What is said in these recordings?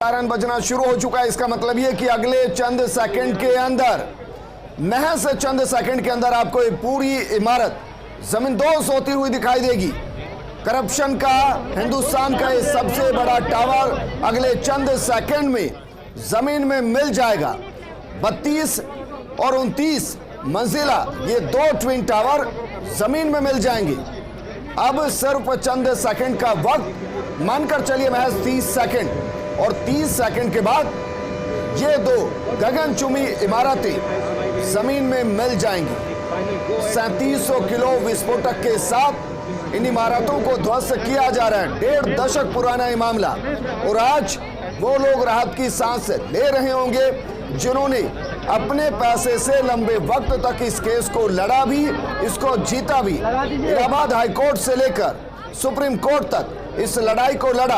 Siren बजना शुरू हो चुका है। इसका मतलब ये कि अगले चंद सेकंड के अंदर, महज चंद सेकंड के अंदर आपको ये पूरी इमारत जमींदोज होती हुई दिखाई देगी। करप्शन का हिंदुस्तान का ये सबसे बड़ा टावर अगले चंद सेकंड में जमीन में मिल जाएगा। 32 और 29 मंजिला ये दो ट्विन टावर जमीन में मिल जाएंगे। अब सिर्फ चंद सेकंड का वक्त, मानकर चलिए महज 30 सेकंड, और 30 सेकंड के बाद ये दो गगनचुंबी इमारतें जमीन में मिल जाएंगी। 3700 किलो विस्फोटक के साथ इन इमारतों को ध्वस्त किया जा रहा है। 1.5 दशक पुराना ये मामला, और आज वो लोग राहत की सांस ले रहे होंगे जिन्होंने अपने पैसे से लंबे वक्त तक इस केस को लड़ा भी, इसको जीता भी। इलाहाबाद हाईकोर्ट से लेकर सुप्रीम कोर्ट तक इस लड़ाई को लड़ा,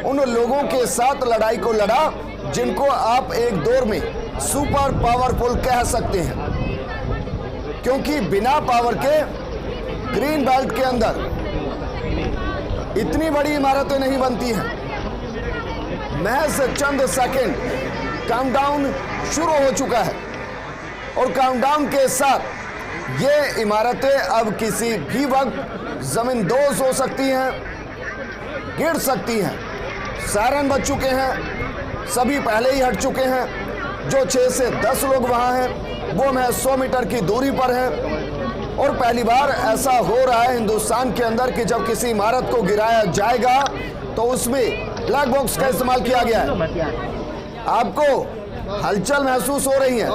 उन लोगों के साथ लड़ाई को लड़ा जिनको आप एक दौर में सुपर पावरफुल कह सकते हैं, क्योंकि बिना पावर के ग्रीन बेल्ट के अंदर इतनी बड़ी इमारतें नहीं बनती हैं। महज चंद सेकंड, काउंटडाउन शुरू हो चुका है, और काउंटडाउन के साथ ये इमारतें अब किसी भी वक्त जमींदोज हो सकती हैं, गिर सकती हैं। सायरन बज चुके हैं, सभी पहले ही हट चुके हैं। जो 6 से 10 लोग वहां हैं वो महज 100 मीटर की दूरी पर हैं, और पहली बार ऐसा हो रहा है हिंदुस्तान के अंदर कि जब किसी इमारत को गिराया जाएगा तो उसमें ब्लैक बॉक्स का इस्तेमाल किया गया है। आपको हलचल महसूस हो रही है,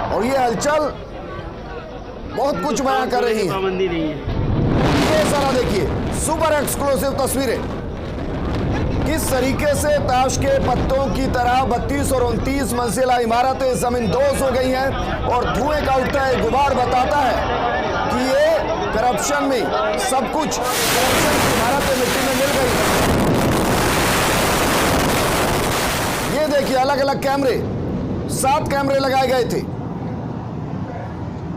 और ये हलचल बहुत कुछ बयां कर रही है। ये सारा देखिए, सुपर एक्सक्लूसिव तस्वीरें, किस तरीके से ताश के पत्तों की तरह 32 और 29 मंजिला इमारतें जमींदोज हो गई हैं, और धुएं का उठता है गुबार बताता है कि ये करप्शन में सब कुछ, करप्शन की इमारतें मिट्टी में मिल गई। ये देखिए, अलग अलग कैमरे, 7 कैमरे लगाए गए थे,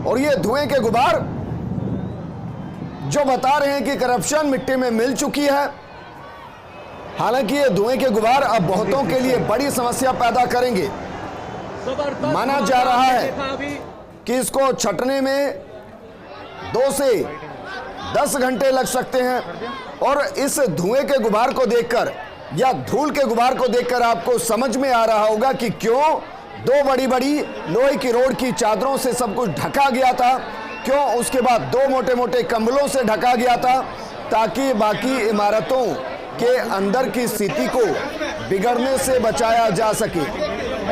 और ये धुएं के गुबार जो बता रहे हैं कि करप्शन मिट्टी में मिल चुकी है। हालांकि ये धुएं के गुबार अब बहुतों के लिए बड़ी समस्या पैदा करेंगे। माना जा रहा है कि इसको छटने में 2 से 10 घंटे लग सकते हैं, और इस धुएं के गुबार को देखकर या धूल के गुबार को देखकर आपको समझ में आ रहा होगा कि क्यों 2 बड़ी बड़ी लोहे की रोड की चादरों से सब कुछ ढका गया था, क्यों उसके बाद 2 मोटे मोटे कंबलों से ढका गया था, ताकि बाकी इमारतों के अंदर की स्थिति को बिगड़ने से बचाया जा सके।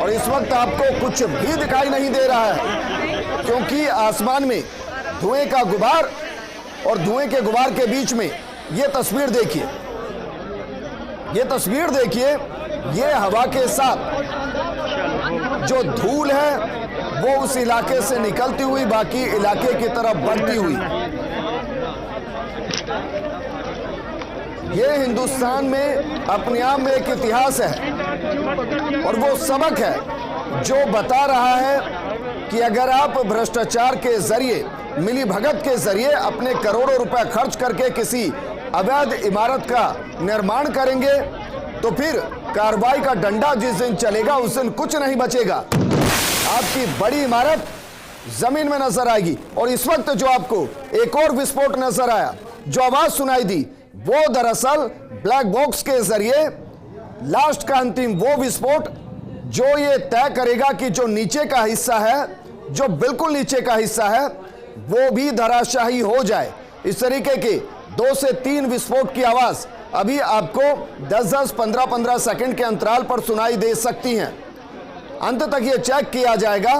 और इस वक्त आपको कुछ भी दिखाई नहीं दे रहा है, क्योंकि आसमान में धुएं का गुबार और धुएं के गुबार के बीच में ये तस्वीर देखिए, ये तस्वीर देखिए, ये हवा के साथ जो धूल है वो उस इलाके से निकलती हुई बाकी इलाके की तरफ बढ़ती हुई। ये हिंदुस्तान में अपने आप में एक इतिहास है, और वो सबक है जो बता रहा है कि अगर आप भ्रष्टाचार के जरिए, मिली भगत के जरिए अपने करोड़ों रुपए खर्च करके किसी अवैध इमारत का निर्माण करेंगे, तो फिर कार्रवाई का डंडा जिस दिन चलेगा उस दिन कुछ नहीं बचेगा। आपकी बड़ी इमारत जमीन में नजर आएगी। और इस वक्त जो आपको एक और विस्फोट नजर आया, जो आवाज सुनाई दी, वो दरअसल ब्लैक बॉक्स के जरिए लास्ट का अंतिम वो विस्फोट जो ये तय करेगा कि जो नीचे का हिस्सा है, जो बिल्कुल नीचे का हिस्सा है, वो भी धराशाही हो जाए। इस तरीके के 2 से 3 विस्फोट की आवाज अभी आपको 10-10, 15-15 सेकंड के अंतराल पर सुनाई दे सकती हैं। अंत तक ये चेक किया जाएगा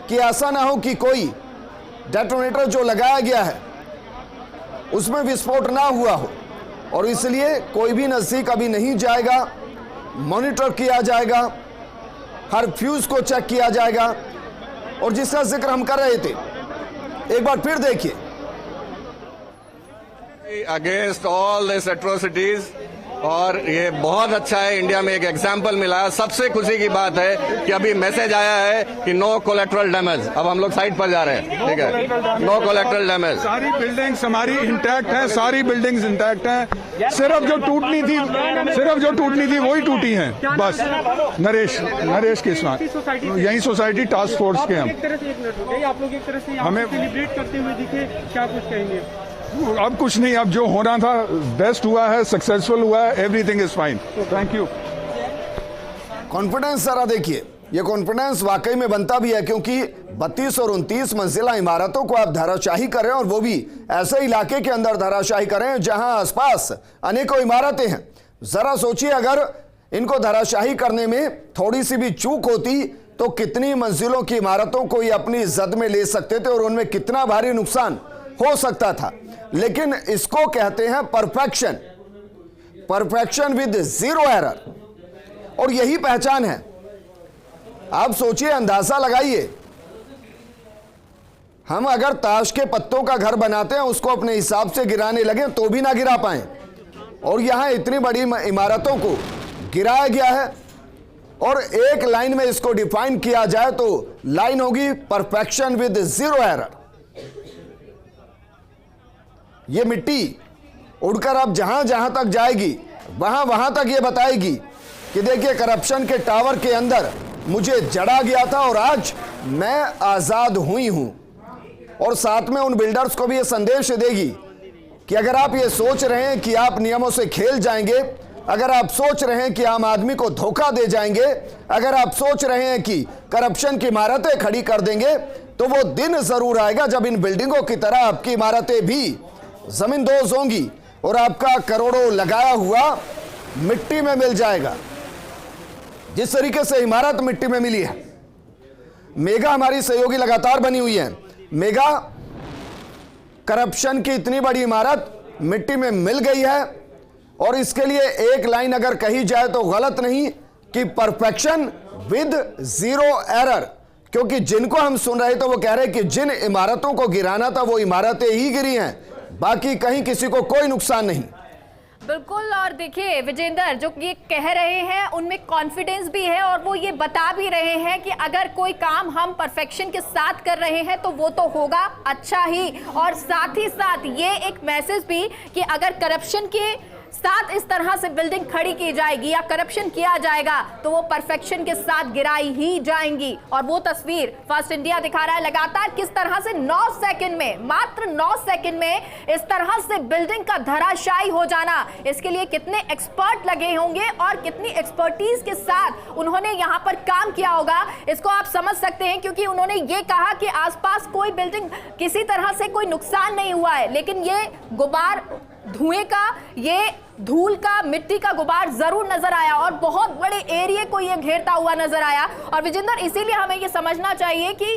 कि ऐसा ना हो कि कोई डेटोनेटर जो लगाया गया है उसमें विस्फोट ना हुआ हो, और इसलिए कोई भी नजदीक अभी नहीं जाएगा। मॉनिटर किया जाएगा, हर फ्यूज को चेक किया जाएगा, और जिसका जिक्र हम कर रहे थे, एक बार फिर देखिए। Against all these atrocities, और ये बहुत अच्छा है। इंडिया में एक एग्जाम्पल मिला। सबसे खुशी की बात है कि अभी मैसेज आया है कि नो कोलेट्रल डैमेज। अब हम लोग साइड पर जा रहे हैं, ठीक है, नो कोलेट्रल डैमेज। सारी बिल्डिंग्स हमारी इंटैक्ट है, सारी बिल्डिंग्स इंटैक्ट हैं। सिर्फ जो टूटनी थी वही टूटी हैं बस। नरेश के साथ यही सोसाइटी टास्क फोर्स के हम आप लोग एक तरह से हमें सेलिब्रेट करते हुए दिखे, क्या कुछ कहेंगे? अब कुछ नहीं, अब जो होना था बेस्ट हुआ है, सक्सेसफुल हुआ है, everything is fine. Thank you. Confidence जरा देखिए, ये कॉन्फिडेंस वाकई में बनता भी है, क्योंकि 32 और 29 मंजिला इमारतों को आप धराशाही करें, और वो भी ऐसे इलाके के अंदर धराशाही करें जहां आसपास अनेकों इमारतें हैं। जरा सोचिए, अगर इनको धराशाही करने में थोड़ी सी भी चूक होती तो कितनी मंजिलों की इमारतों को ये अपनी जद में ले सकते थे और उनमें कितना भारी नुकसान हो सकता था। लेकिन इसको कहते हैं perfection, perfection with zero error, और यही पहचान है। आप सोचिए, अंदाजा लगाइए, हम अगर ताश के पत्तों का घर बनाते हैं, उसको अपने हिसाब से गिराने लगे तो भी ना गिरा पाए, और यहां इतनी बड़ी इमारतों को गिराया गया है। और एक लाइन में इसको डिफाइन किया जाए तो लाइन होगी परफेक्शन विद जीरो एरर। ये मिट्टी उड़कर अब जहां जहां तक जाएगी वहां वहां तक ये बताएगी कि देखिए, करप्शन के टावर के अंदर मुझे जड़ा गया था और आज मैं आजाद हुई हूं। और साथ में उन बिल्डर्स को भी ये संदेश देगी कि अगर आप ये सोच रहे हैं कि आप नियमों से खेल जाएंगे, अगर आप सोच रहे हैं कि आम आदमी को धोखा दे जाएंगे, अगर आप सोच रहे हैं कि करप्शन की इमारतें खड़ी कर देंगे, तो वो दिन जरूर आएगा जब इन बिल्डिंगों की तरह आपकी इमारतें भी जमींदोज होंगी और आपका करोड़ों लगाया हुआ मिट्टी में मिल जाएगा। जिस तरीके से इमारत मिट्टी में मिली है, मेगा हमारी सहयोगी लगातार बनी हुई है, मेगा करप्शन की इतनी बड़ी इमारत मिट्टी में मिल गई है, और इसके लिए एक लाइन अगर कही जाए तो गलत नहीं कि परफेक्शन विद जीरो एरर। क्योंकि जिनको हम सुन रहे थे वो कह रहे कि जिन इमारतों को गिराना था वो इमारतें ही गिरी हैं, बाकी कहीं किसी को कोई नुकसान नहीं। बिल्कुल। और देखिए विजेंद्र, जो ये कह रहे हैं उनमें कॉन्फिडेंस भी है, और वो ये बता भी रहे हैं कि अगर कोई काम हम परफेक्शन के साथ कर रहे हैं तो वो तो होगा अच्छा ही। और साथ ही साथ ये एक मैसेज भी कि अगर करप्शन के साथ इस तरह से बिल्डिंग खड़ी की जाएगी या करप्शन किया जाएगा तो वो परफेक्शन के साथ गिराई ही जाएंगी। और वो तस्वीर फर्स्ट इंडिया दिखा रहा है लगातार किस तरह से 9 सेकंड में, मात्र 9 सेकंड में इस तरह से बिल्डिंग का धराशायी हो जाना, इसके लिए कितने एक्सपर्ट लगे होंगे और कितनी एक्सपर्टीज के साथ उन्होंने यहां पर काम किया होगा, इसको आप समझ सकते हैं। क्योंकि उन्होंने ये कहा कि आसपास कोई बिल्डिंग किसी तरह से कोई नुकसान नहीं हुआ है, लेकिन ये गुबार, धुएं का, ये धूल का, मिट्टी का गुबार जरूर नजर आया और बहुत बड़े एरिया को ये घेरता हुआ नजर आया। और विजेंद्र, इसीलिए हमें ये समझना चाहिए कि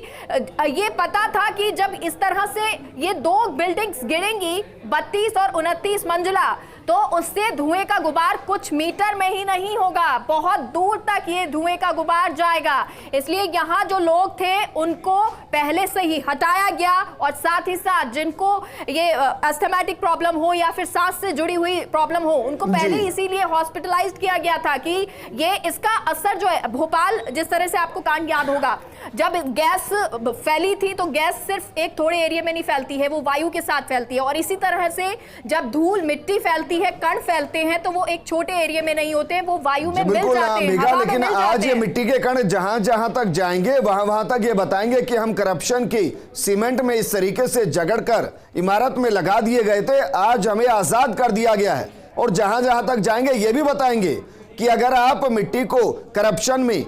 ये पता था कि जब इस तरह से ये 2 बिल्डिंग्स गिरेंगी 32 और 29 मंजिला, तो उससे धुएं का गुबार कुछ मीटर में ही नहीं होगा, बहुत दूर तक ये धुएं का गुबार जाएगा। इसलिए यहाँ जो लोग थे उनको पहले से ही हटाया गया, और साथ ही साथ जिनको ये अस्थमैटिक प्रॉब्लम हो या फिर सांस से जुड़ी हुई प्रॉब्लम हो, उनको पहले इसीलिए हॉस्पिटलाइज्ड किया गया था कि ये इसका असर जो है, भोपाल जिस तरह से आपको कांड याद होगा, जब गैस फैली थी तो गैस सिर्फ एक थोड़े एरिया में नहीं फैलती है, वो वायु के साथ फैलती है। और इसी तरह से जब धूल, मिट्टी फैलती है, कण फैलते हैं, तो वो एक छोटे एरिया में नहीं होते, वो वायु में मिल जाते हैं, हवा में लेकिन आज ये मिट्टी के कण जहां जहां तक जाएंगे वहां वहां तक ये बताएंगे कि हम करप्शन की सीमेंट में इस तरीके से जगड़कर इमारत में लगा दिए गए थे, आज हमें आजाद कर दिया गया है। और जहां जहां तक जाएंगे ये भी बताएंगे कि अगर आप मिट्टी को करप्शन में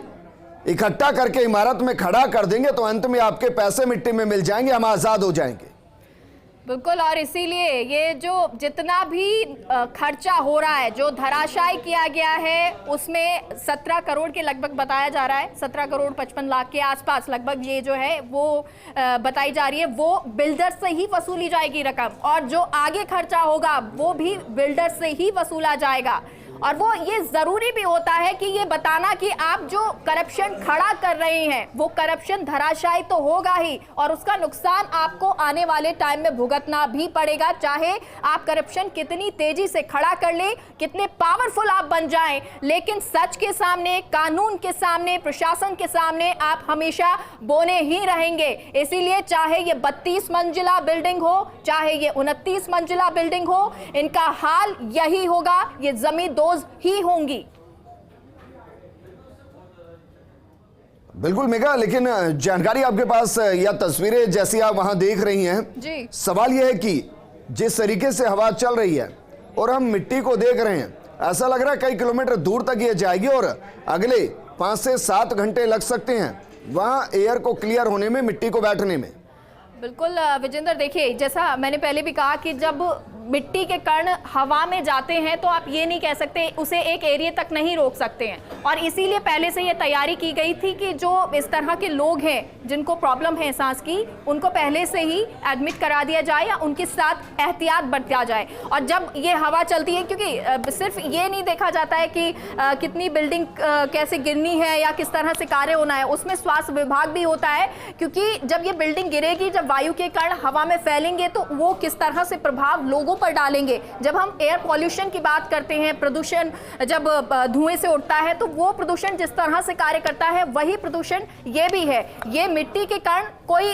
इकट्ठा करके इमारत में खड़ा कर देंगे तो अंत में आपके पैसे मिट्टी में मिल जाएंगे, हम आजाद हो जाएंगे। बिल्कुल। और इसीलिए ये जो जितना भी खर्चा हो रहा है, जो धराशायी किया गया है, उसमें 17 करोड़ के लगभग बताया जा रहा है, 17 करोड़ 55 लाख के आसपास लगभग ये जो है वो बताई जा रही है, वो बिल्डर से ही वसूली जाएगी रकम, और जो आगे खर्चा होगा वो भी बिल्डर से ही वसूला जाएगा। और वो ये जरूरी भी होता है कि ये बताना कि आप जो करप्शन खड़ा कर रहे हैं वो करप्शन धराशायी तो होगा ही, और उसका नुकसान आपको आने वाले टाइम में भुगतना भी पड़ेगा, चाहे आप करप्शन कितनी तेजी से खड़ा कर ले, कितने पावरफुल आप बन जाएं, लेकिन सच के सामने, कानून के सामने, प्रशासन के सामने आप हमेशा बोने ही रहेंगे। इसीलिए चाहे ये 32 मंजिला बिल्डिंग हो, चाहे ये 29 मंजिला बिल्डिंग हो, इनका हाल यही होगा, ये जमींदोज ही होंगी। बिल्कुल मेघा, लेकिन जानकारी आपके पास या तस्वीरें जैसी आप वहां देख रही हैं जी, सवाल यह है कि जिस तरीके से हवा चल रही है और हम मिट्टी को देख रहे हैं, ऐसा लग रहा है कई किलोमीटर दूर तक ये जाएगी और अगले 5 से 7 घंटे लग सकते हैं वहां एयर को क्लियर होने में, मिट्टी को बैठने में। बिल्कुल विजेंद्र, देखिए जैसा मैंने पहले भी कहा कि जब मिट्टी के कण हवा में जाते हैं तो आप ये नहीं कह सकते, उसे एक एरिया तक नहीं रोक सकते हैं, और इसीलिए पहले से ये तैयारी की गई थी कि जो इस तरह के लोग हैं जिनको प्रॉब्लम है सांस की, उनको पहले से ही एडमिट करा दिया जाए या उनके साथ एहतियात बरता जाए। और जब ये हवा चलती है, क्योंकि सिर्फ ये नहीं देखा जाता है कि कितनी बिल्डिंग कैसे गिरनी है या किस तरह से कार्य होना है, उसमें स्वास्थ्य विभाग भी होता है, क्योंकि जब ये बिल्डिंग गिरेगी, जब वायु के कण हवा में फैलेंगे तो वो किस तरह से प्रभाव लोगों पर डालेंगे। जब हम एयर पॉल्यूशन की बात करते हैं, प्रदूषण जब धुएं से उठता है तो वो प्रदूषण जिस तरह से कार्य करता है वही प्रदूषण ये भी है। ये मिट्टी के कण कोई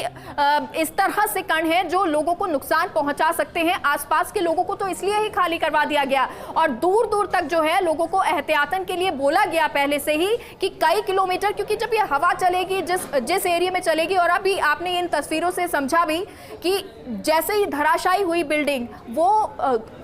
इस तरह से कण है जो लोगों को नुकसान पहुंचा सकते हैं। आसपास के लोगों को तो इसलिए ही खाली करवा दिया गया और दूर दूर तक जो है लोगों को एहतियातन के लिए बोला गया पहले से ही कि कई किलोमीटर, क्योंकि जब ये हवा चलेगी जिस एरिया में चलेगी, और अभी आपने इन तस्वीरों से समझा भी कि जैसे ही धराशायी हुई बिल्डिंग, वो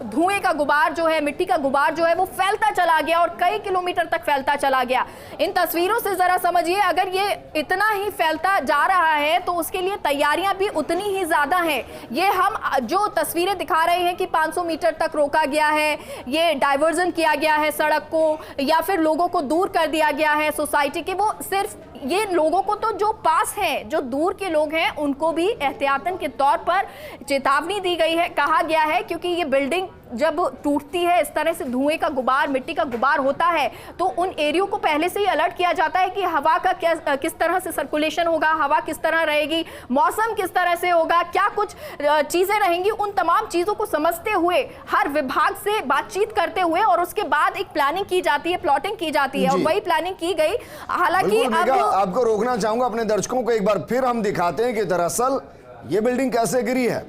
धुएं का गुबार जो है, मिट्टी का गुबार जो है वो फैलता चला गया और कई किलोमीटर तक फैलता चला गया। इन तस्वीरों से जरा समझिए, अगर ये इतना ही फैलता जा रहा है तो उसके लिए तैयारियां भी उतनी ही ज्यादा हैं। ये हम जो तस्वीरें दिखा रहे हैं कि 500 मीटर तक रोका गया है, ये डाइवर्जन किया गया है सड़क को, या फिर लोगों को दूर कर दिया गया है सोसाइटी के, वो सिर्फ ये लोगों को तो जो पास हैं, जो दूर के लोग हैं, उनको भी एहतियातन के तौर पर चेतावनी दी गई है, कहा गया है, क्योंकि ये बिल्डिंग जब टूटती है, इस तरह से धुएं का गुबार, मिट्टी का गुबार होता है, तो उन एरियो को पहले से ही अलर्ट किया जाता है कि हवा का किस तरह से सर्कुलेशन होगा, हवा किस तरह रहेगी, मौसम किस तरह से होगा, क्या कुछ चीजें रहेंगी। उन तमाम चीजों को समझते हुए, हर विभाग से बातचीत करते हुए, और उसके बाद एक प्लानिंग की जाती है, प्लॉटिंग की जाती है, और वही प्लानिंग की गई। हालांकि अब आपको रोकना चाहूंगा, अपने दर्शकों को एक बार फिर हम दिखाते हैं कि दरअसल ये बिल्डिंग कैसे गिरी है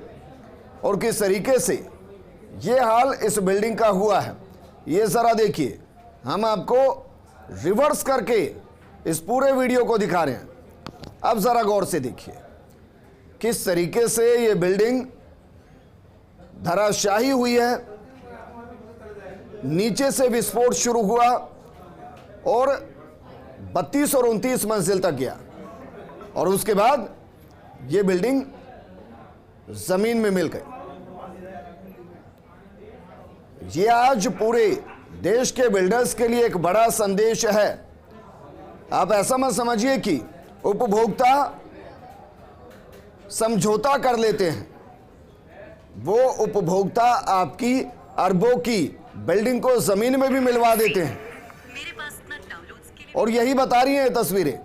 और किस तरीके से ये हाल इस बिल्डिंग का हुआ है। ये जरा देखिए, हम आपको रिवर्स करके इस पूरे वीडियो को दिखा रहे हैं। अब जरा गौर से देखिए किस तरीके से ये बिल्डिंग धराशायी हुई है, नीचे से विस्फोट शुरू हुआ और 32 और 29 मंजिल तक गया, और उसके बाद ये बिल्डिंग जमीन में मिल गई। ये आज पूरे देश के बिल्डर्स के लिए एक बड़ा संदेश है। आप ऐसा मत समझिए कि उपभोक्ता समझौता कर लेते हैं, वो उपभोक्ता आपकी अरबों की बिल्डिंग को जमीन में भी मिलवा देते हैं, और यही बता रही हैं ये तस्वीरें।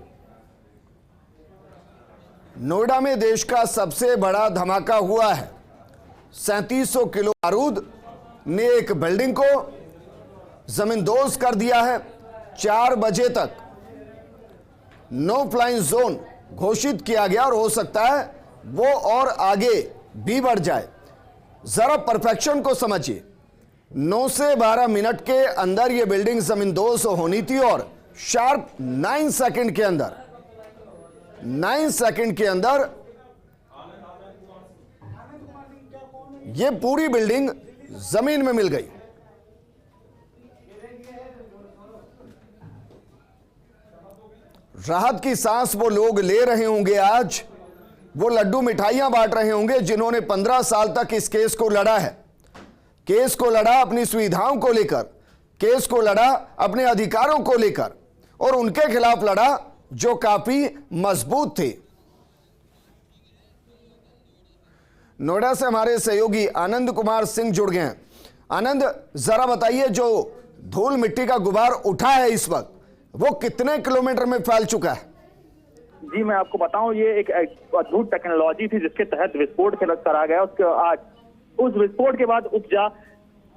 नोएडा में देश का सबसे बड़ा धमाका हुआ है। 3700 किलो बारूद ने एक बिल्डिंग को जमींदोज कर दिया है। 4 बजे तक नो फ्लाइंग जोन घोषित किया गया और हो सकता है वो और आगे भी बढ़ जाए। जरा परफेक्शन को समझिए, 9 से 12 मिनट के अंदर यह बिल्डिंग जमींदोज होनी थी और शार्प 9 सेकंड के अंदर 9 सेकंड के अंदर यह पूरी बिल्डिंग जमीन में मिल गई। राहत की सांस वो लोग ले रहे होंगे, आज वो लड्डू मिठाइयां बांट रहे होंगे जिन्होंने 15 साल तक इस केस को लड़ा है। केस को लड़ा अपनी सुविधाओं को लेकर, केस को लड़ा अपने अधिकारों को लेकर, और उनके खिलाफ लड़ा जो काफी मजबूत थे। नोएडा से हमारे सहयोगी आनंद कुमार सिंह जुड़ गए हैं। आनंद, जरा बताइए, जो धूल मिट्टी का गुबार उठा है इस वक्त, वो कितने किलोमीटर में फैल चुका है? जी मैं आपको बताऊं, ये एक अद्भुत टेक्नोलॉजी थी जिसके तहत विस्फोट करा गया। उसके आज उस विस्फोट के बाद उपजा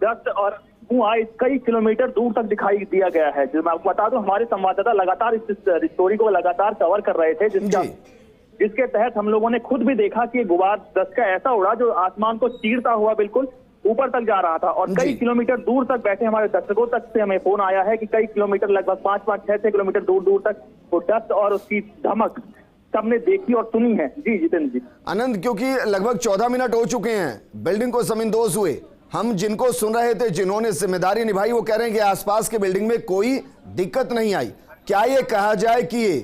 दस्त और धुआं कई किलोमीटर दूर तक दिखाई दिया गया है। जो मैं आपको बता दूं, हमारे संवाददाता लगातार इस स्टोरी को लगातार कवर कर रहे थे, जिसके तहत हम लोगों ने खुद भी देखा कि गुबार दस्त का ऐसा उड़ा जो आसमान को चीरता हुआ बिल्कुल ऊपर तक जा रहा था। और कई किलोमीटर दूर तक बैठे हमारे दर्शकों तक से हमें फोन आया है कि कई किलोमीटर, लगभग 5-6 किलोमीटर दूर तक वो दस्त और उसकी धमक सबने देखी और सुनी है। जी जितेंद्र जी। आनंद, क्योंकि लगभग 14 मिनट हो चुके हैं बिल्डिंग को जमींदोज हुए, हम जिनको सुन रहे थे, जिन्होंने जिम्मेदारी निभाई, वो कह रहे हैं कि आसपास के बिल्डिंग में कोई दिक्कत नहीं आई। क्या ये कहा जाए कि ये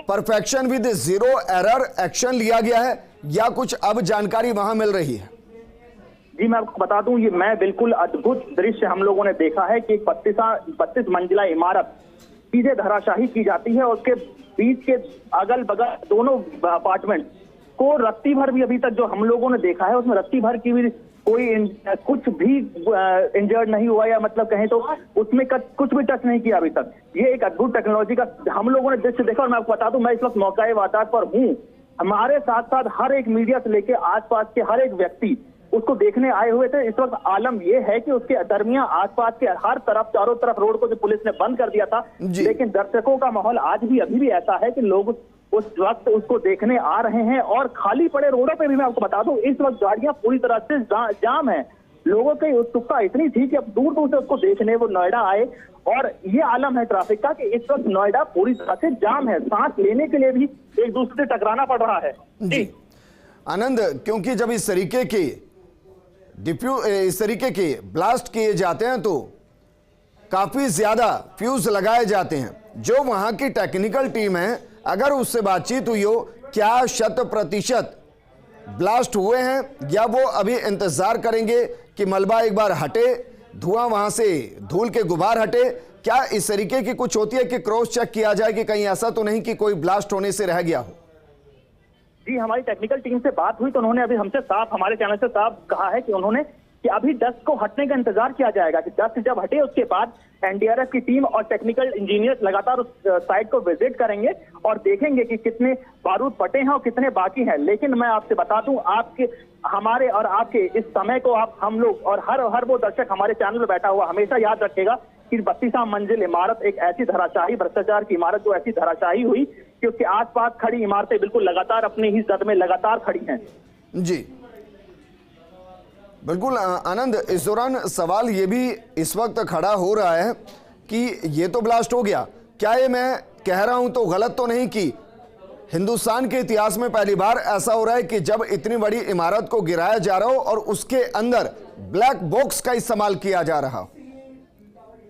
perfection with zero error action लिया गया है, या कुछ अब जानकारी वहां मिल रही है? जी मैं आपको बता दूं, ये मैं बिल्कुल अद्भुत दृश्य हम लोगों ने देखा है कि एक 32 मंजिला इमारत सीधे धराशाही की जाती है और उसके बीच के अगल बगल दोनों अपार्टमेंट को रत्ती भर भी अभी तक जो हम लोगों ने देखा है उसमें रत्ती भर की भी कोई कुछ भी इंजर्ड नहीं हुआ, या मतलब कहें तो उसमें कुछ भी टच नहीं किया अभी तक। ये एक अद्भुत टेक्नोलॉजी का हम लोगों ने दृश्य देखा। और मैं आपको बता दूं, मैं इस वक्त मौका वारदात पर हूँ। हमारे साथ साथ हर एक मीडिया से लेके आसपास के हर एक व्यक्ति उसको देखने आए हुए थे। इस वक्त आलम यह है कि उसके दरमियान आसपास के हर तरफ, चारों तरफ रोड को जो पुलिस ने बंद कर दिया था, लेकिन दर्शकों का माहौल आज भी अभी भी ऐसा है कि लोग उस वक्त उसको देखने आ रहे हैं। और खाली पड़े रोडों पे भी मैं आपको बता दूं, इस वक्त गाड़ियां पूरी तरह से जाम है। लोगों की उत्सुकता इतनी थी कि अब दूर दूर से उसको देखने वो नोएडा आए। और ये आलम है ट्रैफिक का कि इस वक्त नोएडा पूरी तरह से जाम है, सांस लेने के लिए भी एक दूसरे से टकराना पड़ रहा है। जी आनंद, क्योंकि जब इस तरीके के ब्लास्ट किए जाते हैं तो काफी ज्यादा फ्यूज लगाए जाते हैं। जो वहां की टेक्निकल टीम है, अगर उससे बातचीत हुई हो, क्या 100% ब्लास्ट हुए हैं, या वो अभी इंतजार करेंगे कि मलबा एक बार हटे, धुआं वहां से धूल के गुबार हटे? क्या इस तरीके की कुछ होती है कि क्रॉस चेक किया जाए कि कहीं ऐसा तो नहीं कि कोई ब्लास्ट होने से रह गया हो? जी हमारी टेक्निकल टीम से बात हुई तो उन्होंने अभी हमसे साफ, हमारे चैनल से साफ कहा है कि उन्होंने कि अभी डस्ट को हटने का इंतजार किया जाएगा, कि डस्ट जब हटे उसके बाद एनडीआरएफ की टीम और टेक्निकल इंजीनियर लगातार उस साइट को विजिट करेंगे और देखेंगे कि कितने बारूद फटे हैं और कितने बाकी हैं। लेकिन मैं आपसे बता दूं, आपके, हमारे और आपके इस समय को आप, हम लोग और हर वो दर्शक हमारे चैनल में बैठा हुआ हमेशा याद रखेगा कि 32 मंजिल इमारत एक ऐसी धराशाही, भ्रष्टाचार की इमारत जो ऐसी धराशाही हुई कि उसके आसपास खड़ी इमारतें बिल्कुल लगातार अपनी ही जद में लगातार खड़ी हैं। जी बिल्कुल आनंद, इस दौरान सवाल ये भी इस वक्त खड़ा हो रहा है कि ये तो ब्लास्ट हो गया, क्या ये मैं कह रहा हूं तो गलत तो नहीं कि हिंदुस्तान के इतिहास में पहली बार ऐसा हो रहा है कि जब इतनी बड़ी इमारत को गिराया जा रहा हो और उसके अंदर ब्लैक बॉक्स का इस्तेमाल किया जा रहा हो?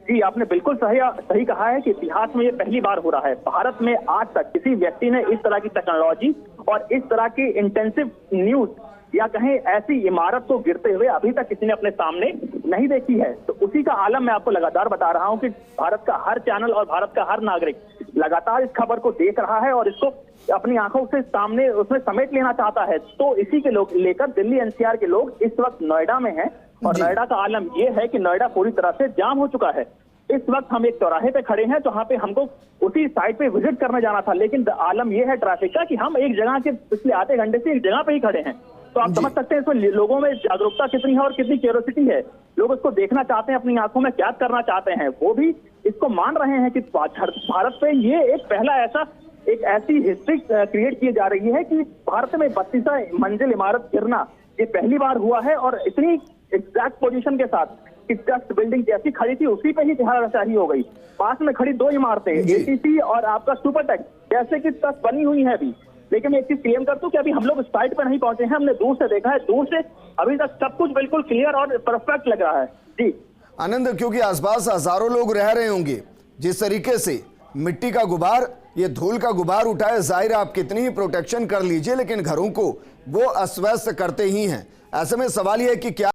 जी आपने बिल्कुल सही कहा है कि इतिहास में ये पहली बार हो रहा है। भारत में आज तक किसी व्यक्ति ने इस तरह की टेक्नोलॉजी और इस तरह की इंटेंसिव न्यूज या कहें ऐसी इमारत को गिरते हुए अभी तक किसी ने अपने सामने नहीं देखी है। तो उसी का आलम मैं आपको लगातार बता रहा हूं कि भारत का हर चैनल और भारत का हर नागरिक लगातार इस खबर को देख रहा है और इसको अपनी आंखों से सामने उसमें समेट लेना चाहता है। तो इसी के लोग लेकर दिल्ली एनसीआर के लोग इस वक्त नोएडा में हैं और नोएडा का आलम यह है कि नोएडा पूरी तरह से जाम हो चुका है। इस वक्त हम एक चौराहे पे खड़े हैं जहां पे हमको उसी साइड पे विजिट करने जाना था, लेकिन आलम यह है ट्रैफिक का कि हम एक जगह के पिछले आधे घंटे से एक जगह पे ही खड़े हैं। तो आप समझ सकते हैं इसमें लोगों में जागरूकता कितनी है और कितनी क्यूरियोसिटी है। लोग इसको देखना चाहते हैं, अपनी आंखों में कैद करना चाहते हैं। वो भी इसको मान रहे हैं कि भारत पे ये एक ऐसी हिस्ट्री क्रिएट की जा रही है कि भारत में 32 मंजिल इमारत गिरना ये पहली बार हुआ है और इतनी एग्जैक्ट पोजीशन के साथ कि जस्ट बिल्डिंग जैसी खड़ी थी उसी पे ही धराशाही हो गई। पास में खड़ी दो इमारतें एटीसी और आपका सुपरटेक जैसे कि तक बनी हुई है अभी। लेकिन मैं एक चीज क्लेम करता हूं कि अभी हम लोग साइट पर नहीं पहुंचे हैं, हमने दूर से देखा है। दूर से अभी तक सब कुछ बिल्कुल क्लियर और परफेक्ट लग रहा है। जी आनंद, क्योंकि आसपास हजारों लोग रह रहे होंगे, जिस तरीके से मिट्टी का गुबार, ये धूल का गुबार उठाए, जाहिर आप कितनी ही प्रोटेक्शन कर लीजिए लेकिन घरों को वो अस्त व्यस्त करते ही हैं। ऐसे में सवाल यह है कि क्या